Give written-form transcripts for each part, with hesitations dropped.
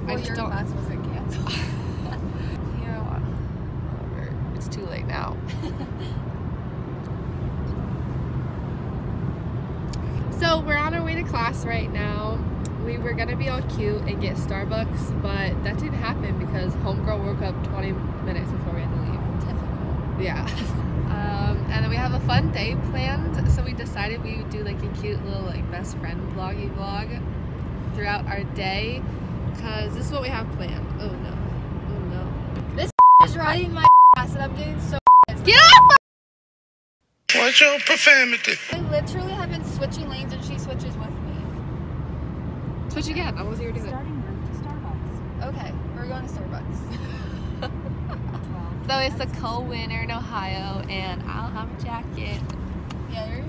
Well, your class wasn't canceled. Yeah, whatever. It's too late now. So we're on our way to class right now. We were gonna be all cute and get Starbucks, but that didn't happen because homegirl woke up 20 minutes before we had to leave. Typical. Yeah. And then we have a fun day planned, so we decided we would do like a cute little like best friend vloggy vlog throughout our day, because this is what we have planned. Oh no. Oh no. This is riding my ass and I'm getting so Get off! Watch your profanity. I literally have been switching lanes and she switches with me. Switch again. I wasn't even doing it. Starting route to Starbucks. Okay, we're going to Starbucks. So it's a cold winter in Ohio, and I don't have a jacket. Yeah, you're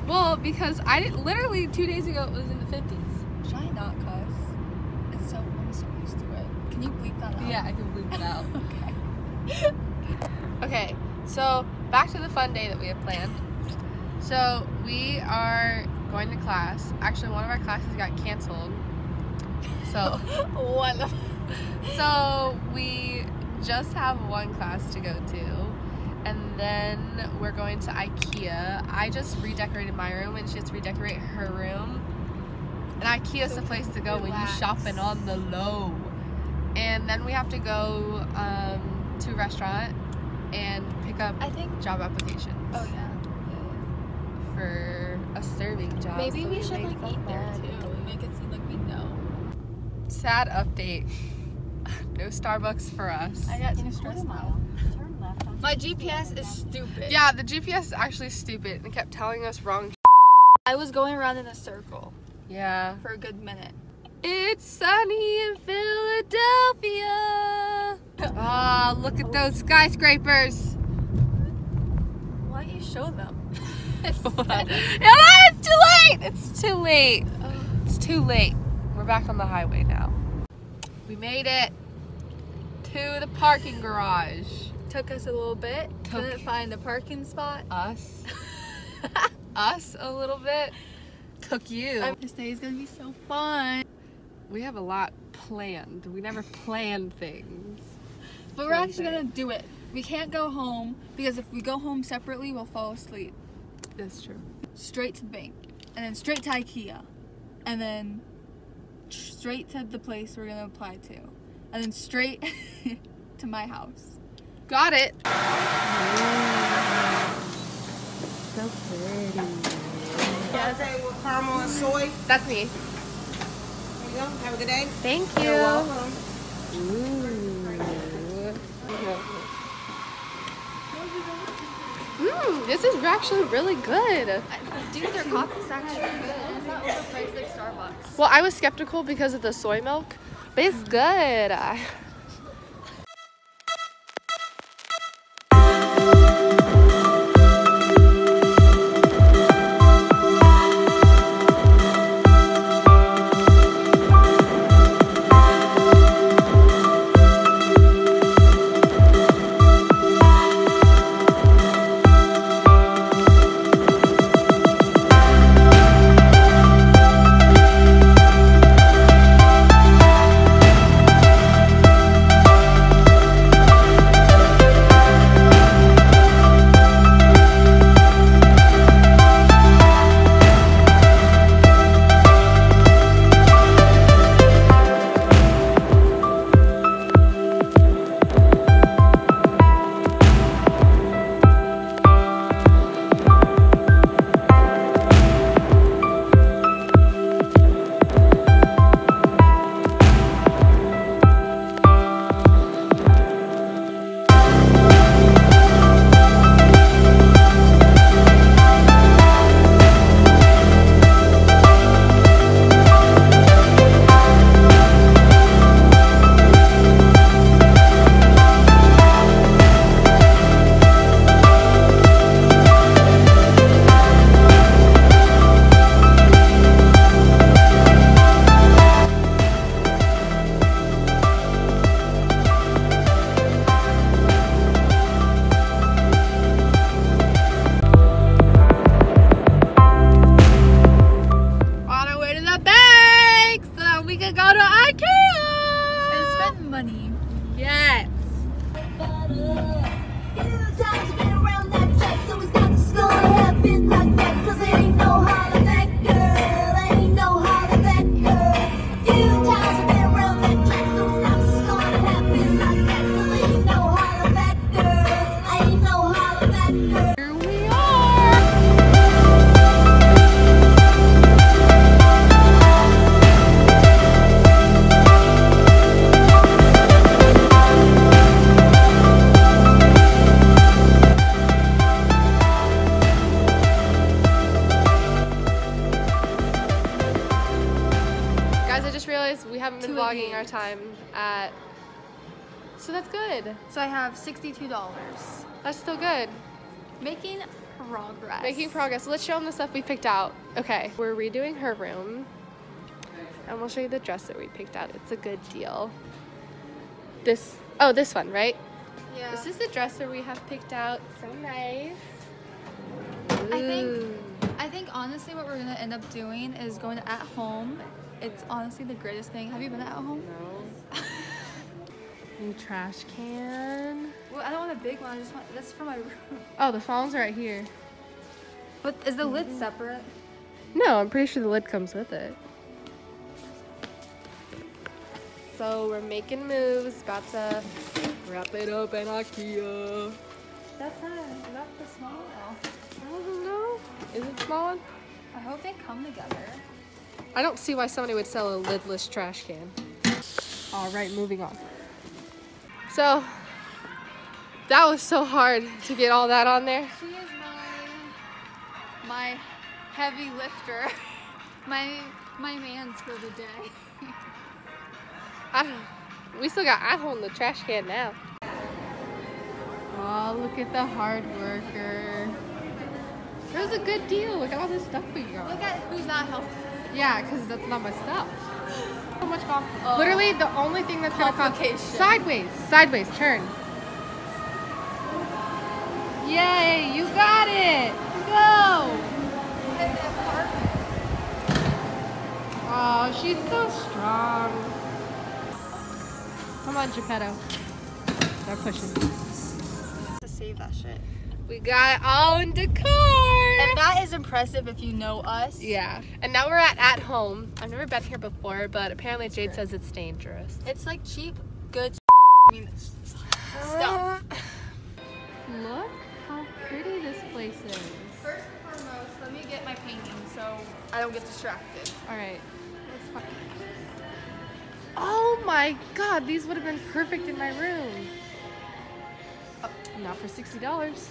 Well, because I didn't. Literally 2 days ago, it was in the 50s. Should I not cuss? It's so, I'm so used to it. Can you bleep that out? Yeah, I can bleep it out. Okay. Okay, so back to the fun day that we have planned. So we are going to class. Actually, one of our classes got canceled. So One. So we just have one class to go to, and then we're going to IKEA. I just redecorated my room, and she has to redecorate her room. And IKEA's the place to go when you're shopping on the low. And then we have to go to a restaurant and pick up job applications. Oh yeah. For a serving job. Maybe so we should make like eat there money. too and make it seem like we know. Sad update. No Starbucks for us. I got In too a quarter stressed mile, out. turn left on My GPS is stupid. Yeah, the GPS is actually stupid and kept telling us wrong. I was going around in a circle Yeah. for a good minute. It's sunny in Philadelphia. Ah, look at those skyscrapers. Why don't you show them? It's too late. It's too late. Oh. It's too late. We're back on the highway now. We made it to the parking garage. Took us a little bit. Couldn't find a parking spot. Us? Us a little bit? Took you. This day is gonna be so fun. We have a lot planned. We never plan things. But we're actually gonna do it. We can't go home because if we go home separately, we'll fall asleep. That's true. Straight to the bank, and then straight to IKEA, and then straight to the place we're gonna apply to, and then straight to my house. Got it. So pretty. Latte with caramel and soy. That's me. There you go. Have a good day. Thank you. You're welcome. This is actually really good. Dude, their coffee's actually good. It's not overpriced like Starbucks. Well, I was skeptical because of the soy milk, but it's good. vlogging our time at, so that's good. So I have $62. That's still good. Making progress. Making progress. So let's show them the stuff we picked out. Okay, we're redoing her room. And we'll show you the dress that we picked out. It's a good deal. This one, right? Yeah. This is the dresser we have picked out. So nice. I think honestly what we're gonna end up doing is going to At Home. It's honestly the greatest thing. Have you been to At Home? No. New trash can. Well, I don't want a big one. I just want this for my room. Oh, the phone's right here. But is the lid separate? No, I'm pretty sure the lid comes with it. So we're making moves, about to wrap it up in IKEA. That's not the small one. I don't know. Is it small one? I hope they come together. I don't see why somebody would sell a lidless trash can. All right, moving on. So that was so hard to get all that on there. She is my heavy lifter. my man's for the day. We still got At Home in the trash can now. Oh, look at the hard worker. It was a good deal. Look at all this stuff we got. Look at who's not helping. Yeah, because that's not my stuff. So much golf. Literally, the only thing that's gonna come sideways, turn. Yay, you got it. Go. Oh, she's so strong. Come on, Geppetto. They're pushing. To save that shit. We got on the car. And that is impressive if you know us. Yeah. And now we're at Home. I've never been here before, but apparently Jade says it's dangerous. It's like cheap, good stuff. Look how pretty this place is. First and foremost, let me get my painting so I don't get distracted. All right. Oh my God, these would have been perfect in my room. Oh, not for $60.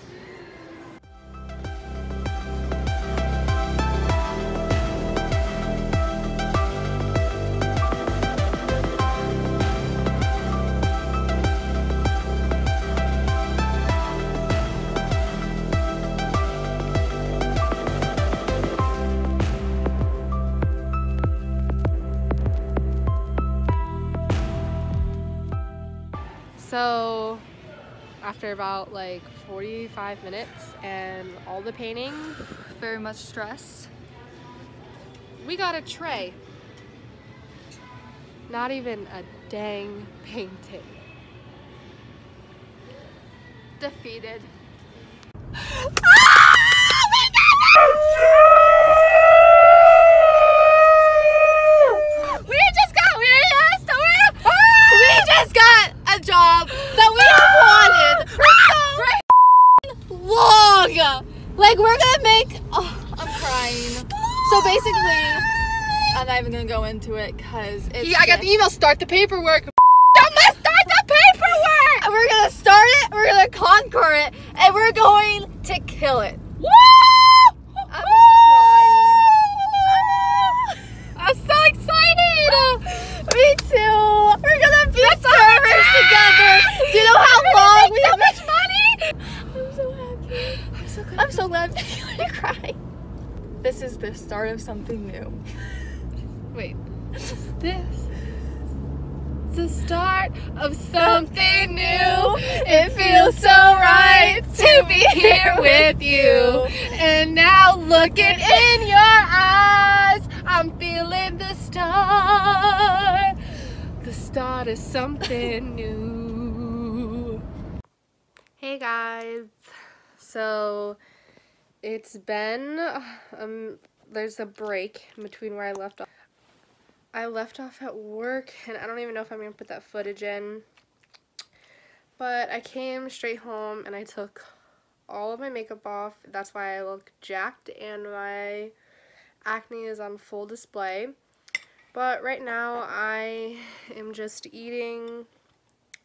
So after about like 45 minutes and all the painting, Very much stress. we got a tray. Not even a dang painting. Defeated. We just got a job that we have wanted for so long. Like we're gonna make. Oh, I'm crying. So basically, I'm not even gonna go into it because it's. Yeah, I got the email. Start the paperwork. I must start the paperwork. We're gonna start it. We're gonna conquer it, and we're going to kill it. Woo! I'm crying. I'm so excited. Me too. We're gonna be servers together. Do you know how long we have? So much money. I'm so happy. I'm so glad you're crying. This is the start of something new. Wait. This is the start of something new. It feels so right to be here with you. And now looking in your eyes, I'm feeling the start. The start of something new. Hey guys. So it's been there's a break in between where I left off. I left off at work, and I don't even know if I'm going to put that footage in. But I came straight home, and I took all of my makeup off. That's why I look jacked, and my acne is on full display. But right now, I am just eating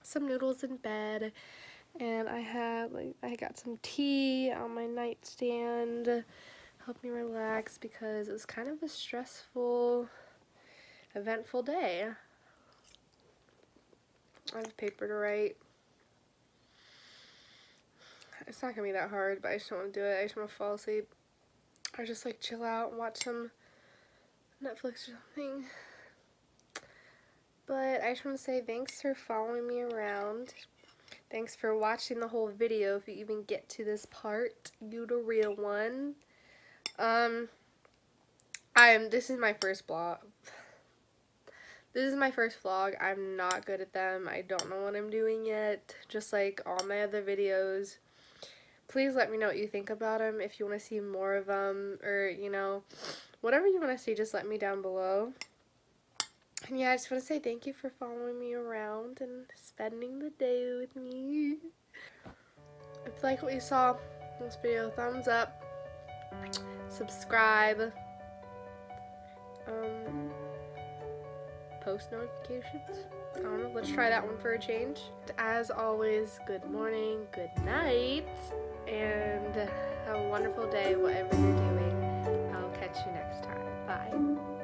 some noodles in bed. And I got some tea on my nightstand to help me relax because it was kind of a stressful, eventful day. I have a paper to write. It's not gonna be that hard, but I just don't want to do it. I just want to fall asleep. Or just like chill out and watch some Netflix or something. But I just want to say thanks for following me around. Thanks for watching the whole video. If you even get to this part, you the real one. This is my first vlog. This is my first vlog. I'm not good at them. I don't know what I'm doing yet. Just like all my other videos. Please let me know what you think about them. If you want to see more of them, or you know, whatever you want to see, just let me down below. And yeah, I just want to say thank you for following me around and spending the day with me. If you like what you saw in this video, thumbs up, subscribe, post notifications. I don't know, let's try that one for a change. As always, good morning, good night, and have a wonderful day, whatever you're doing. I'll catch you next time. Bye.